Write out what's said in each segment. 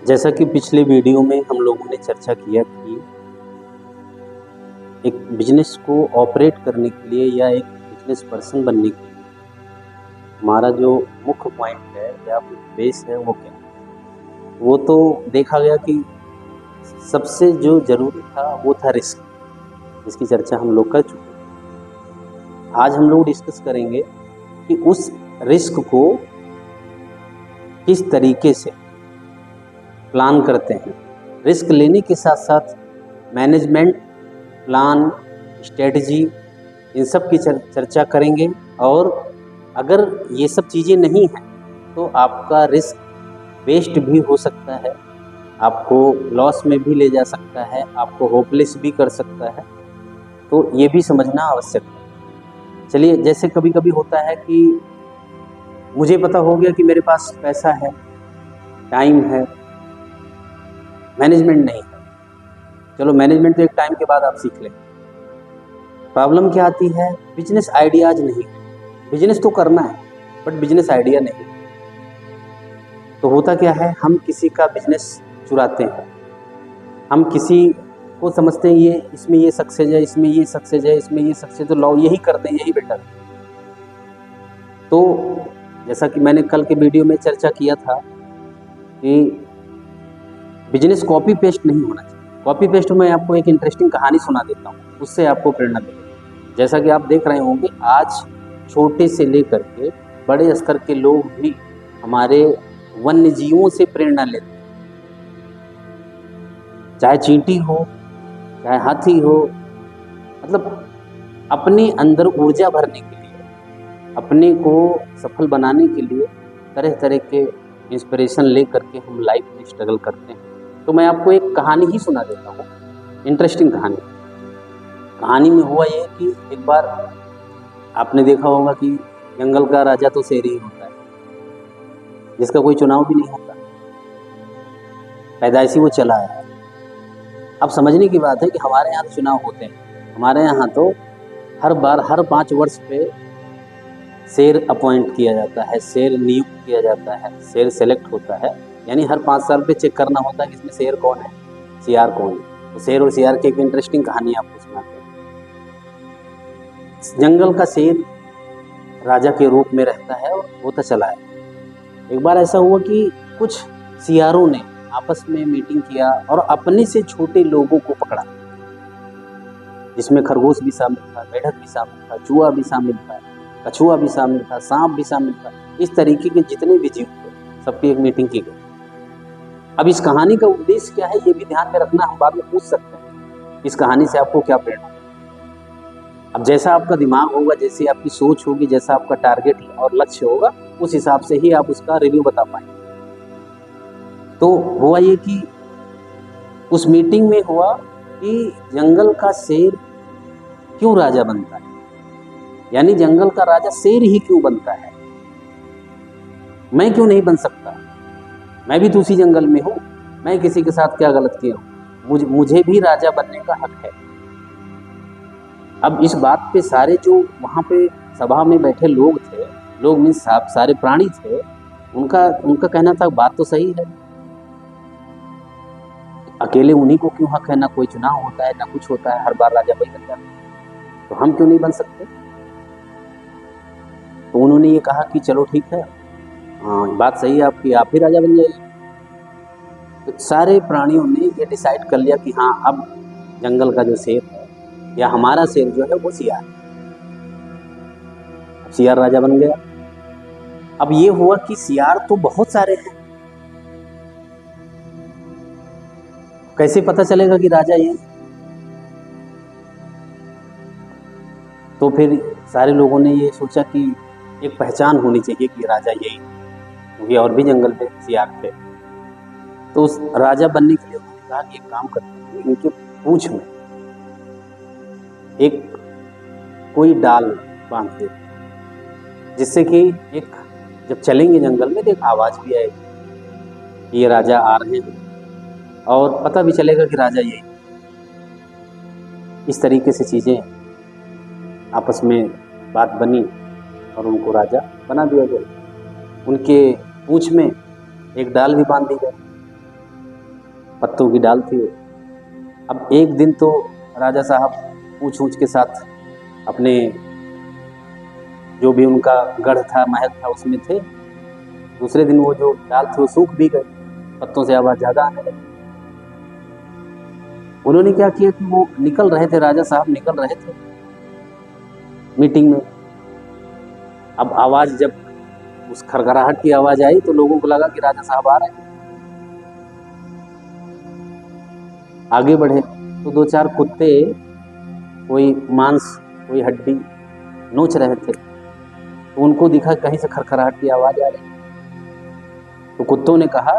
जैसा कि पिछले वीडियो में हम लोगों ने चर्चा किया कि एक बिजनेस को ऑपरेट करने के लिए या एक बिजनेस पर्सन बनने के लिए हमारा जो मुख्य पॉइंट है या बेस है वो क्या है। वो तो देखा गया कि सबसे जो ज़रूरी था वो था रिस्क, जिसकी चर्चा हम लोग कर चुके हैं। आज हम लोग डिस्कस करेंगे कि उस रिस्क को किस तरीके से प्लान करते हैं। रिस्क लेने के साथ साथ मैनेजमेंट, प्लान, स्ट्रेटजी, इन सब की चर्चा करेंगे। और अगर ये सब चीज़ें नहीं हैं तो आपका रिस्क वेस्ट भी हो सकता है, आपको लॉस में भी ले जा सकता है, आपको होपलेस भी कर सकता है। तो ये भी समझना आवश्यक है। चलिए, जैसे कभी कभी होता है कि मुझे पता हो गया कि मेरे पास पैसा है, टाइम है, मैनेजमेंट नहीं है। चलो, मैनेजमेंट तो एक टाइम के बाद आप सीख लें। प्रॉब्लम क्या आती है? बिजनेस आइडियाज नहीं है। बिजनेस तो करना है बट बिजनेस आइडिया नहीं। तो होता क्या है, हम किसी का बिजनेस चुराते हैं। हम किसी को समझते हैं ये इसमें ये सक्सेस है, इसमें ये सक्सेस है, इसमें ये सक्सेस, तो लो यही करते हैं, यही बेटर है। तो जैसा कि मैंने कल के वीडियो में चर्चा किया था कि बिजनेस कॉपी पेस्ट नहीं होना चाहिए। कॉपी पेस्ट में आपको एक इंटरेस्टिंग कहानी सुना देता हूँ, उससे आपको प्रेरणा मिलेगी। जैसा कि आप देख रहे होंगे, आज छोटे से लेकर के बड़े स्तर के लोग भी हमारे वन्य जीवों से प्रेरणा लेते हैं। चाहे चींटी हो, चाहे हाथी हो, मतलब अपने अंदर ऊर्जा भरने के लिए, अपने को सफल बनाने के लिए तरह तरह के इंस्पिरेशन ले करके हम लाइफ में स्ट्रगल करते हैं। तो मैं आपको एक कहानी ही सुना देता हूँ, इंटरेस्टिंग कहानी। कहानी में हुआ ये कि एक बार आपने देखा होगा कि जंगल का राजा तो शेर ही होता है, जिसका कोई चुनाव भी नहीं होता, पैदाइशी वो चला है। अब समझने की बात है कि हमारे यहाँ तो चुनाव होते हैं। हमारे यहाँ तो हर बार हर 5 वर्ष पे शेर अपॉइंट किया जाता है, शेर नियुक्त किया जाता है, शेर सेलेक्ट होता है। यानी हर 5 साल पे चेक करना होता है कि इसमें शेर कौन है, सियार कौन है। तो शेर और सियार की एक इंटरेस्टिंग कहानी आपको सुनाते हैं। जंगल का शेर राजा के रूप में रहता है और होता चला है। एक बार ऐसा हुआ कि कुछ सियारों ने आपस में मीटिंग किया और अपने से छोटे लोगों को पकड़ा, जिसमें खरगोश भी शामिल था, मेढक भी शामिल था, चूहा भी शामिल था, कछुआ भी शामिल था, सांप भी शामिल था। इस तरीके के जितने भी जीव थे सबकी एक मीटिंग की गई। अब इस कहानी का उद्देश्य क्या है ये भी ध्यान में रखना, हम बाद में पूछ सकते हैं इस कहानी से आपको क्या प्रेरणा। अब जैसा आपका दिमाग होगा, जैसी आपकी सोच होगी, जैसा आपका टारगेट और लक्ष्य होगा, उस हिसाब से ही आप उसका रिव्यू बता पाएंगे। तो हुआ ये कि उस मीटिंग में हुआ कि जंगल का शेर क्यों राजा बनता है, यानी जंगल का राजा शेर ही क्यों बनता है। मैं क्यों नहीं बन सकता? मैं भी तो उसी जंगल में हूँ। मैं किसी के साथ क्या गलत किया हूँ? मुझे भी राजा बनने का हक है। अब इस बात पे सारे जो वहाँ पे सभा में बैठे लोग थे, लोग मीन्स सारे प्राणी थे, उनका कहना था बात तो सही है। अकेले उन्हीं को क्यों हक है? ना कोई चुनाव होता है, ना कुछ होता है, हर बार राजा वही बन जाता है, तो हम क्यों नहीं बन सकते? तो उन्होंने ये कहा कि चलो ठीक है, हाँ बात सही है आपकी, आप ही राजा बन जाइए। तो सारे प्राणियों ने ये डिसाइड कर लिया कि हाँ, अब जंगल का जो शेर है या हमारा शेर जो है वो सियार, सियार राजा बन गया। अब ये हुआ कि सियार तो बहुत सारे हैं, कैसे पता चलेगा कि राजा ये? तो फिर सारे लोगों ने ये सोचा कि एक पहचान होनी चाहिए कि राजा यही, क्योंकि और भी जंगल में सियार थे। तो उस राजा बनने के लिए उन्होंने कहा कि एक काम करते हैं, इनके पूंछ में एक कोई डाल बांध दे, जिससे कि एक जब चलेंगे जंगल में तो एक आवाज़ भी आएगी, ये राजा आ रहे हैं, और पता भी चलेगा कि राजा यही। इस तरीके से चीज़ें आपस में बात बनी और उनको राजा बना दिया गया। उनके पूंछ में एक डाल भी बांध दी गई। पत्तों की डाल थी वो। अब एक दिन तो राजा साहब पूछ ऊँच के साथ अपने जो भी उनका गढ़ था, महल था, उसमें थे। दूसरे दिन वो जो डाल थी वो सूख भी गई, पत्तों से आवाज़ ज़्यादा आने लगी। उन्होंने क्या किया कि वो निकल रहे थे, राजा साहब निकल रहे थे मीटिंग में। अब आवाज़ जब उस खरखराहट की आवाज़ आई तो लोगों को लगा कि राजा साहब आ रहे हैं। आगे बढ़े तो दो चार कुत्ते कोई मांस कोई हड्डी नोच रहे थे, तो उनको दिखा कहीं से खरखराहट की आवाज़ आ रही। तो कुत्तों ने कहा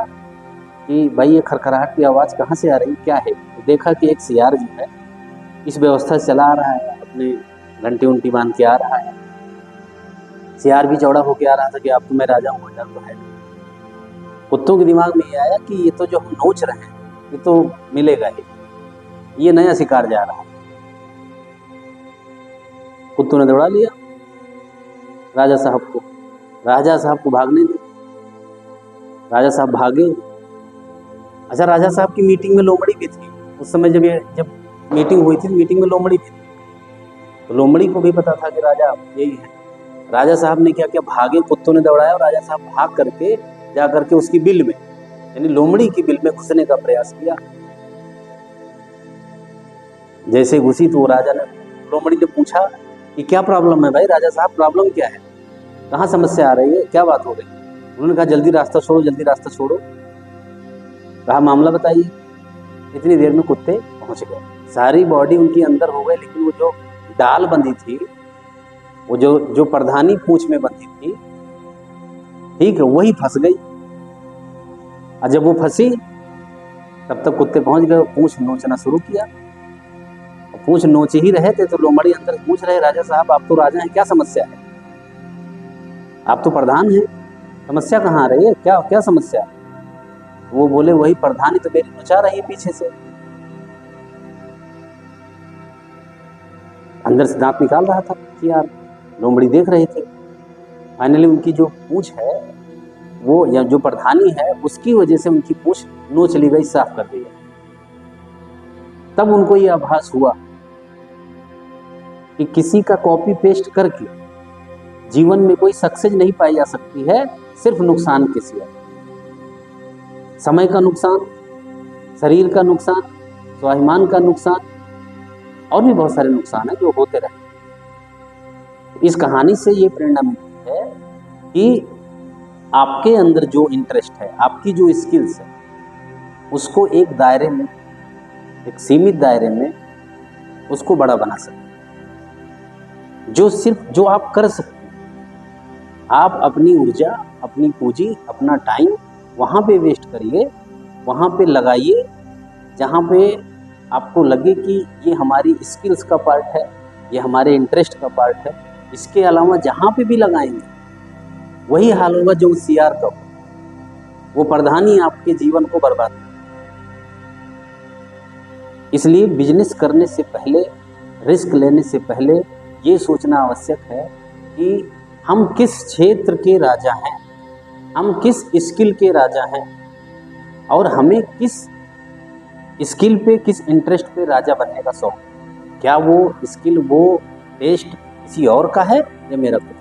कि भाई ये खरखराहट की आवाज़ कहाँ से आ रही, क्या है? तो देखा कि एक सियार जो है इस व्यवस्था से चला आ रहा है, अपने घंटी उंटी बांध के आ रहा है। सियार भी चौड़ा होके आ रहा था कि अब तो मैं राजा हूँ, डर तो है। कुत्तों के दिमाग में ये आया कि ये तो जो हम नोच रहे हैं ये तो मिलेगा ही, ये नया शिकार जा रहा है। कुत्तों ने दौड़ा लिया राजा साहब को, राजा साहब को भागने दी। राजा साहब भागे। अच्छा, राजा साहब की मीटिंग में लोमड़ी भी थी उस समय। जब मीटिंग हुई थी, मीटिंग में लोमड़ी भी थी, तो लोमड़ी को भी पता था कि राजा यही है। राजा साहब ने क्या किया, भागे, कुत्तों ने दौड़ाया और राजा साहब भाग करके जा करके उसकी बिल में, यानी लोमड़ी की बिल में घुसने का प्रयास किया। जैसे घुसी तो राजा ने, लोमड़ी ने पूछा कि क्या प्रॉब्लम है भाई? राजा साहब प्रॉब्लम क्या है, कहाँ समस्या आ रही है, क्या बात हो गई? उन्होंने कहा जल्दी रास्ता छोड़ो, जल्दी रास्ता छोड़ो। कहा मामला बताइए। इतनी देर में कुत्ते पहुंच गए, सारी बॉडी उनकी अंदर हो गई, लेकिन वो जो डाल बंधी थी, वो जो प्रधानी पूंछ में बंधी थी, ठीक है, वही फंस गई। और जब वो फंसी तब तक कुत्ते पहुंच गए, पूंछ नोचना शुरू किया। पूंछ नोच ही रहे थे तो लोमड़ी अंदर पूछ रहे, राजा साहब आप तो राजा हैं, क्या समस्या है? आप तो प्रधान हैं, समस्या कहाँ आ रही है, क्या क्या समस्या? वो बोले वही प्रधानी तो मेरी नचा रही है पीछे से, अंदर से दांत निकाल रहा था कि यार। लोमड़ी देख रहे थे। फाइनली उनकी जो पूंछ है वो, या जो प्रधानी है, उसकी वजह से उनकी पूंछ नोच ली गई, साफ कर दी गई। तब उनको ये आभास हुआ कि किसी का कॉपी पेस्ट करके जीवन में कोई सक्सेस नहीं पाई जा सकती है, सिर्फ नुकसान के सिवा। समय का नुकसान, शरीर का नुकसान, स्वाभिमान का नुकसान, और भी बहुत सारे नुकसान है जो होते रहे। इस कहानी से ये प्रेरणा मिलती है कि आपके अंदर जो इंटरेस्ट है, आपकी जो स्किल्स है, उसको एक दायरे में, एक सीमित दायरे में उसको बड़ा बना सकते हैं। जो आप कर सकते हैं, आप अपनी ऊर्जा, अपनी पूंजी, अपना टाइम वहाँ पे वेस्ट करिए, वहाँ पे लगाइए जहाँ पे आपको लगे कि ये हमारी स्किल्स का पार्ट है, ये हमारे इंटरेस्ट का पार्ट है। इसके अलावा जहाँ पे भी लगाएंगे वही हाल होगा जो उस सीआर का हो। वो प्रधानी आपके जीवन को बर्बाद कर। इसलिए बिजनेस करने से पहले, रिस्क लेने से पहले ये सोचना आवश्यक है कि हम किस क्षेत्र के राजा हैं, हम किस स्किल के राजा हैं, और हमें किस स्किल पे, किस इंटरेस्ट पे राजा बनने का शौक है। क्या वो स्किल, वो टेस्ट किसी और का है या मेरा खुद?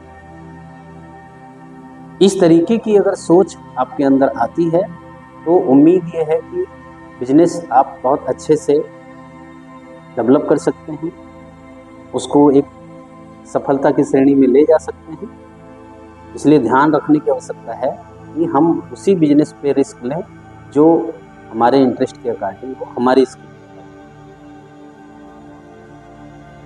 इस तरीके की अगर सोच आपके अंदर आती है तो उम्मीद ये है कि बिजनेस आप बहुत अच्छे से डेवलप कर सकते हैं, उसको एक सफलता की श्रेणी में ले जा सकते हैं। इसलिए ध्यान रखने की आवश्यकता है कि हम उसी बिजनेस पे रिस्क लें जो हमारे इंटरेस्ट के अकॉर्डिंग हो, हमारी स्किल